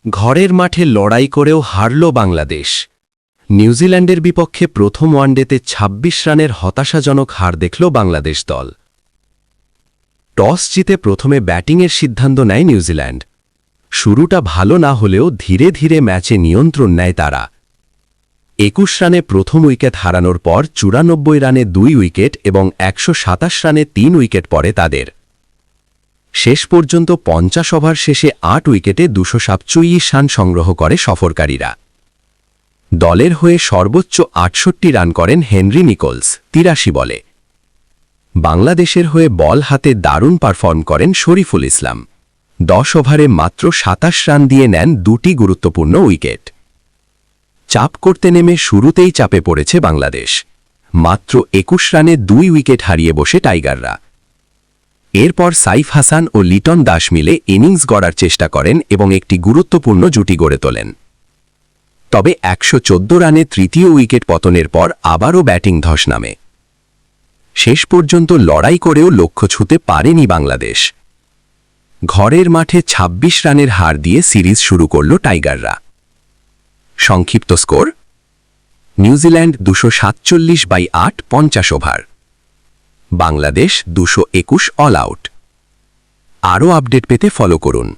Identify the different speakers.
Speaker 1: ঘরের মাঠে লড়াই করেও হারল বাংলাদেশ। নিউজিল্যান্ডের বিপক্ষে প্রথম ওয়ানডেতে ২৬ রানের হতাশাজনক হার দেখল বাংলাদেশ দল। টস জিতে প্রথমে ব্যাটিংয়ের সিদ্ধান্ত নেয় নিউজিল্যান্ড। শুরুটা ভালো না হলেও ধীরে ধীরে ম্যাচে নিয়ন্ত্রণ নেয় তারা। ২১ রানে প্রথম উইকেট হারানোর পর ৯৪ রানে ২ উইকেট এবং ১২৭ রানে ৩ উইকেট পড়ে তাদের। শেষ পর্যন্ত ৫০ ওভার শেষে ৮ উইকেটে ২৪৭ রান সংগ্রহ করে সফরকারীরা। দলের হয়ে সর্বোচ্চ ৬৮ রান করেন হেনরি নিকোলস ৮৩ বলে। বাংলাদেশের হয়ে বল হাতে দারুণ পারফর্ম করেন শরীফুল ইসলাম। ১০ ওভারে মাত্র ২৭ রান দিয়ে নেন দুটি গুরুত্বপূর্ণ উইকেট। চাপ করতে নেমে শুরুতেই চাপে পড়েছে বাংলাদেশ। মাত্র ২১ রানে ২ উইকেট হারিয়ে বসে টাইগাররা। এরপর সাইফ হাসান ও লিটন দাস মিলে ইনিংস গড়ার চেষ্টা করেন এবং একটি গুরুত্বপূর্ণ জুটি গড়ে তোলেন। তবে ১১৪ রানে তৃতীয় উইকেট পতনের পর আবারও ব্যাটিং ধস নামে। শেষ পর্যন্ত লড়াই করেও লক্ষ্য ছুঁতে পারেনি বাংলাদেশ। ঘরের মাঠে ২৬ রানের হার দিয়ে সিরিজ শুরু করল টাইগাররা। সংক্ষিপ্ত score: New Zealand ২৪৭/৮ ৫০ over, Bangladesh ২২১ all out. আরও আপডেট পেতে ফলো করুন।